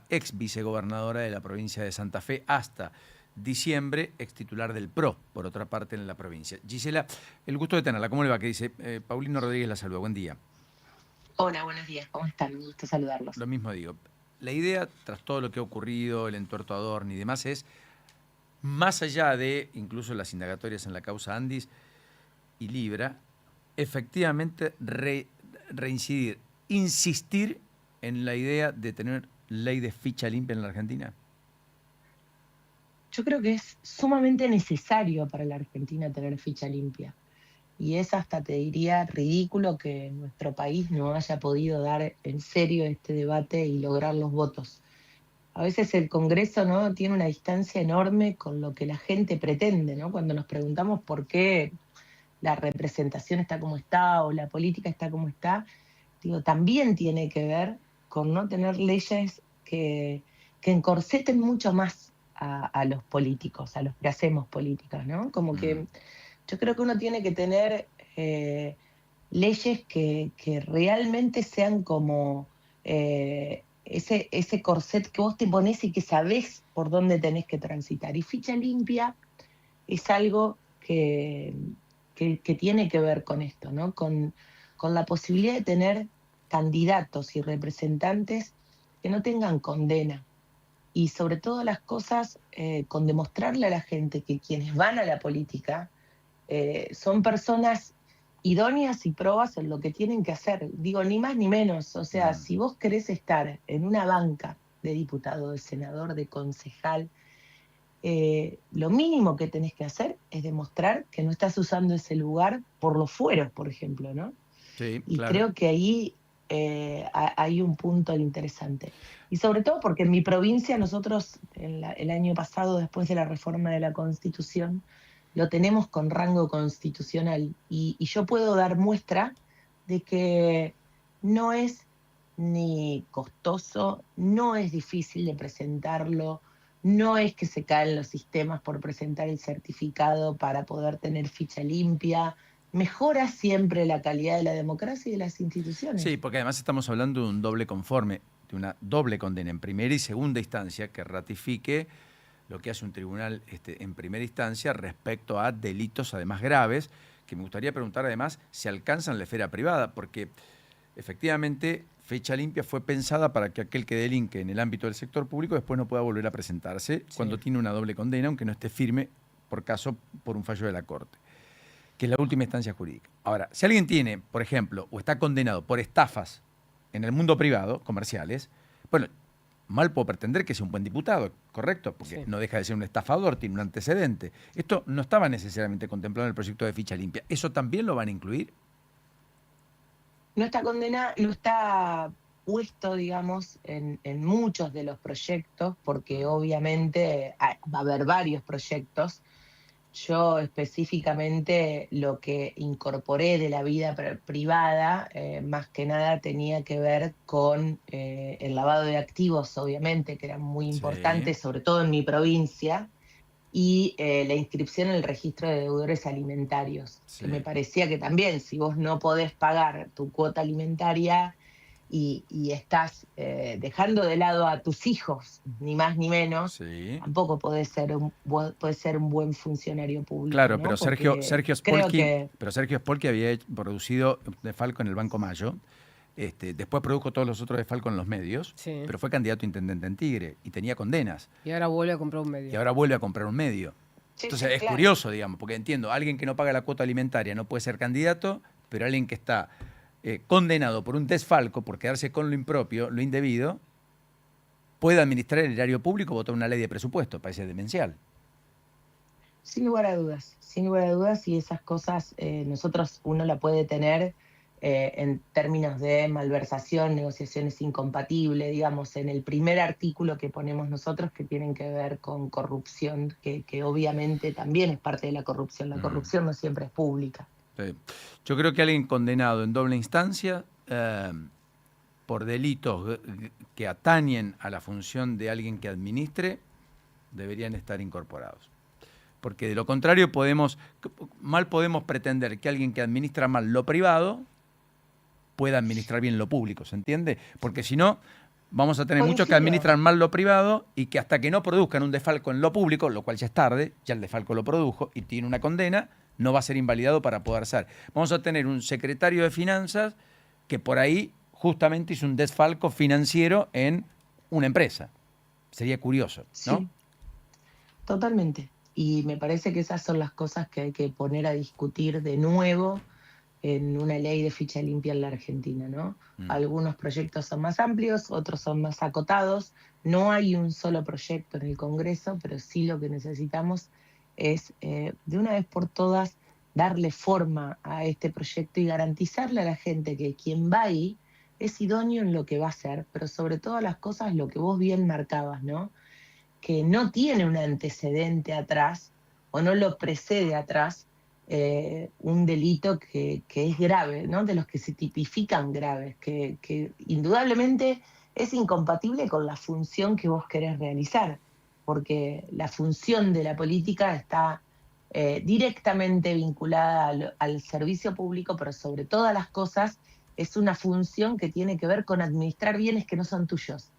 ex vicegobernadora de la provincia de Santa Fe hasta diciembre, ex titular del PRO, por otra parte, en la provincia. Gisela, el gusto de tenerla. ¿Cómo le va? ¿Qué dice? Paulino Rodríguez la saluda. Buen día. Hola, buenos días, ¿cómo están? Un gusto saludarlos. Lo mismo digo. La idea, tras todo lo que ha ocurrido, el entuerto Adorni y demás, es, más allá de incluso las indagatorias en la causa Andis y Libra, efectivamente reincidir, insistir en la idea de tener ley de ficha limpia en la Argentina. Yo creo que es sumamente necesario para la Argentina tener ficha limpia. Y es hasta, te diría, ridículo que nuestro país no haya podido dar en serio este debate y lograr los votos. A veces el Congreso, ¿no?, tiene una distancia enorme con lo que la gente pretende, ¿no? Cuando nos preguntamos por qué la representación está como está o la política está como está, digo, también tiene que ver con no tener leyes que encorseten mucho más a los políticos, a los que hacemos políticas, ¿no? Como que yo creo que uno tiene que tener leyes que realmente sean como ese corset que vos te pones y que sabés por dónde tenés que transitar. Y ficha limpia es algo que tiene que ver con esto, ¿no? Con la posibilidad de tener candidatos y representantes que no tengan condena. Y sobre todo las cosas, con demostrarle a la gente que quienes van a la política son personas idóneas y probas en lo que tienen que hacer. Digo, ni más ni menos. O sea, si vos querés estar en una banca de diputado, de senador, de concejal, lo mínimo que tenés que hacer es demostrar que no estás usando ese lugar por los fueros, por ejemplo, ¿no? Sí, Y claro. creo que ahí hay un punto interesante. Y sobre todo porque en mi provincia nosotros el año pasado, después de la reforma de la Constitución, lo tenemos con rango constitucional. Y yo puedo dar muestra de que no es ni costoso, no es difícil de presentarlo, no es que se caen los sistemas por presentar el certificado para poder tener ficha limpia. Mejora siempre la calidad de la democracia y de las Sí, instituciones. porque además estamos hablando de un doble conforme, de una doble condena en primera y segunda instancia que ratifique lo que hace un tribunal en primera instancia respecto a delitos además graves, que me gustaría preguntar además si alcanzan la esfera privada, porque efectivamente fecha limpia fue pensada para que aquel que delinque en el ámbito del sector público después no pueda volver a presentarse cuando tiene una doble condena, aunque no esté firme por un fallo de la Corte, que es la última instancia jurídica. Ahora, si alguien tiene, por ejemplo, o está condenado por estafas en el mundo privado, comerciales, bueno, mal puedo pretender que sea un buen diputado, ¿correcto? Porque no deja de ser un estafador, tiene un antecedente. Esto no estaba necesariamente contemplado en el proyecto de ficha limpia. ¿Eso también lo van a incluir? No está condenada, no está puesto, digamos, en muchos de los proyectos, porque obviamente va a haber varios proyectos. Yo específicamente lo que incorporé de la vida privada, más que nada tenía que ver con el lavado de activos, obviamente, que era muy Sí. importante, sobre todo en mi provincia, y la inscripción en el registro de deudores alimentarios, que me Sí. parecía que también, si vos no podés pagar tu cuota alimentaria y estás dejando de lado a tus hijos, ni más ni menos, Sí. tampoco podés ser un buen funcionario público, Claro, pero ¿no? Sergio, Porque Sergio creo Spolky, que había producido Defalco en el Banco Mayo, después produjo todos los otros Defalco en los medios, Sí. pero fue candidato a intendente en Tigre y tenía condenas. Y ahora vuelve a comprar un medio. Y ahora vuelve a comprar un medio. sí, Entonces sí, es claro. curioso, digamos, porque entiendo, alguien que no paga la cuota alimentaria no puede ser candidato, pero alguien que está condenado por un desfalco, por quedarse con lo impropio, lo indebido, puede administrar el erario público, votar una ley de presupuesto, parece demencial. Sin lugar a dudas, y esas cosas nosotros uno la puede tener en términos de malversación, negociaciones incompatibles, digamos, en el primer artículo que ponemos nosotros que tienen que ver con corrupción, que obviamente también es parte de la corrupción. La corrupción no siempre es pública. Sí. Yo creo que alguien condenado en doble instancia por delitos que atañen a la función de alguien que administre, deberían estar incorporados. Porque de lo contrario mal podemos pretender que alguien que administra mal lo privado pueda administrar bien lo público, ¿se entiende? Porque si no, vamos a tener muchos que Coincido. administran mal lo privado y que hasta que no produzcan un desfalco en lo público, lo cual ya es tarde, ya el desfalco lo produjo y tiene una condena, no va a ser invalidado para poder ser. Vamos a tener un secretario de Finanzas que por ahí justamente hizo un desfalco financiero en una empresa. Sería curioso, ¿no? Sí, totalmente. Y me parece que esas son las cosas que hay que poner a discutir de nuevo en una ley de ficha limpia en la Argentina, ¿no? Mm. Algunos proyectos son más amplios, otros son más acotados. No hay un solo proyecto en el Congreso, pero sí lo que necesitamos es, de una vez por todas, darle forma a este proyecto y garantizarle a la gente que quien va ahí es idóneo en lo que va a hacer, pero sobre todas las cosas lo que vos bien marcabas, ¿no? Que no tiene un antecedente atrás o no lo precede atrás un delito que es grave, ¿no? De los que se tipifican graves, que indudablemente es incompatible con la función que vos querés realizar, porque la función de la política está directamente vinculada al servicio público, pero sobre todas las cosas es una función que tiene que ver con administrar bienes que no son tuyos.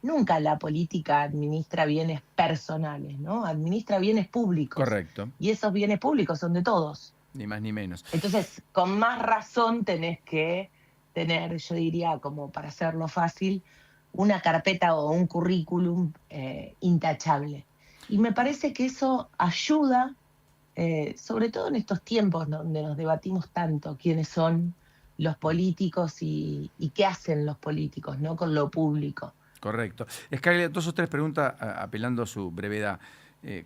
Nunca la política administra bienes personales, ¿no? Administra bienes públicos. Correcto, Y esos bienes públicos son de todos. ni más ni menos. Entonces, con más razón tenés que tener, yo diría, como para hacerlo fácil, una carpeta o un currículum intachable. Y me parece que eso ayuda, sobre todo en estos tiempos donde nos debatimos tanto quiénes son los políticos y qué hacen los políticos, ¿no? Con lo público. Correcto. Escaglia, 2 o 3 preguntas apelando a su brevedad,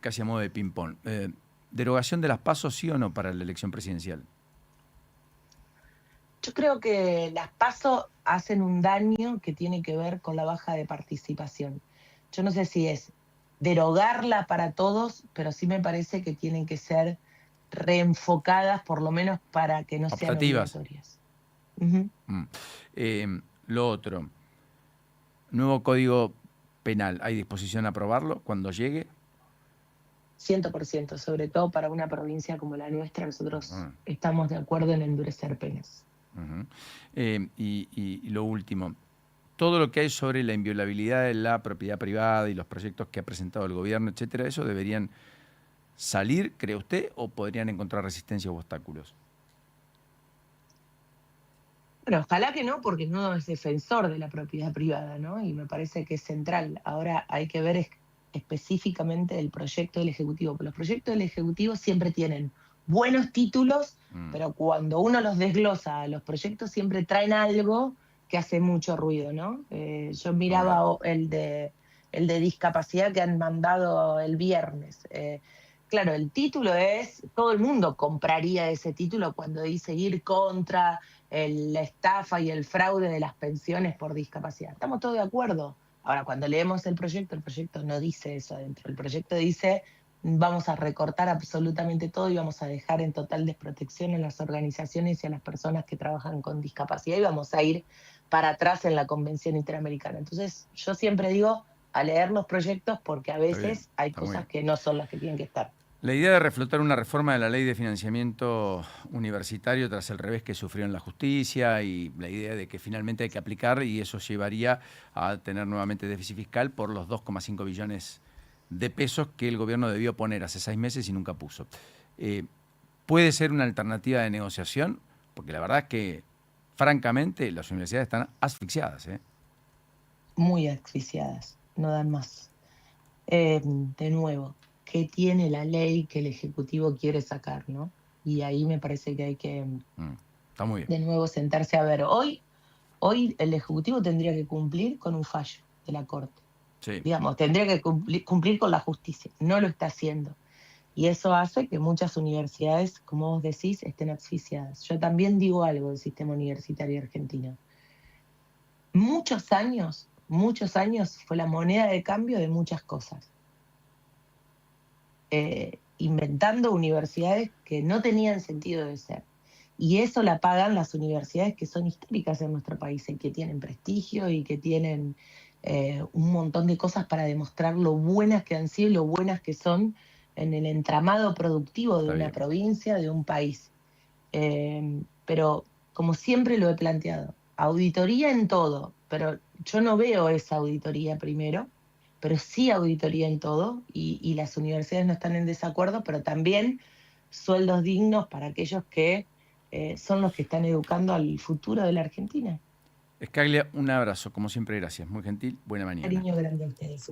casi a modo de ping-pong. ¿Derogación de las PASO, sí o no, para la elección presidencial? Yo creo que las PASO hacen un daño que tiene que ver con la baja de participación. Yo no sé si es derogarla para todos, pero sí me parece que tienen que ser reenfocadas, por lo menos para que no sean Optativas. obligatorias. Ujú. Lo otro, nuevo código penal, ¿hay disposición a aprobarlo cuando llegue? 100%, sobre todo para una provincia como la nuestra, nosotros Ah, estamos de acuerdo en endurecer penas. ujú. Y lo último, todo lo que hay sobre la inviolabilidad de la propiedad privada y los proyectos que ha presentado el gobierno, etcétera, ¿eso deberían salir, cree usted, o podrían encontrar resistencia u obstáculos? Bueno, ojalá que no, porque no es defensor de la propiedad privada, ¿no? Y me parece que es central. Ahora hay que ver específicamente el proyecto del Ejecutivo, porque los proyectos del Ejecutivo siempre tienen buenos títulos, Mm, pero cuando uno los desglosa, los proyectos siempre traen algo que hace mucho ruido, ¿no? Yo muy bien. miraba el de discapacidad que han mandado el viernes. Claro, el título es, todo el mundo compraría ese título cuando dice ir contra la estafa y el fraude de las pensiones por discapacidad. Estamos todos de acuerdo. Ahora, cuando leemos el proyecto no dice eso adentro. El proyecto dice, vamos a recortar absolutamente todo y vamos a dejar en total desprotección a las organizaciones y a las personas que trabajan con discapacidad y vamos a ir para atrás en la Convención Interamericana. Entonces, yo siempre digo a leer los proyectos porque a Está bien, veces hay está muy cosas bien. que no son las que tienen que estar. La idea de reflotar una reforma de la ley de financiamiento universitario tras el revés que sufrió en la justicia y la idea de que finalmente hay que aplicar y eso llevaría a tener nuevamente déficit fiscal por los 2,5 billones de pesos que el gobierno debió poner hace 6 meses y nunca puso. ¿Puede ser una alternativa de negociación? Porque la verdad es que, francamente, las universidades están asfixiadas, ¿eh? Muy asfixiadas, no dan más. De nuevo, ¿qué tiene la ley que el Ejecutivo quiere sacar, no? Y ahí me parece que hay que, Está muy bien. de nuevo, sentarse a ver. Hoy el Ejecutivo tendría que cumplir con un fallo de la Corte. Sí, Digamos, tendría que cumplir con la justicia. No lo está haciendo. Y eso hace que muchas universidades, como vos decís, estén asfixiadas. Yo también digo algo del sistema universitario argentino. Muchos años fue la moneda de cambio de muchas cosas. Inventando universidades que no tenían sentido de ser. Y eso la pagan las universidades que son históricas en nuestro país, y que tienen prestigio y que tienen un montón de cosas para demostrar lo buenas que han sido y lo buenas que son en el entramado productivo de está una bien. provincia, de un país. Pero como siempre lo he planteado, auditoría en todo, pero yo no veo esa auditoría primero, pero sí auditoría en todo, y las universidades no están en desacuerdo, pero también sueldos dignos para aquellos que son los que están educando al futuro de la Argentina. Escaglia, un abrazo, como siempre, gracias. Muy gentil, buena mañana. Cariño grande a ustedes.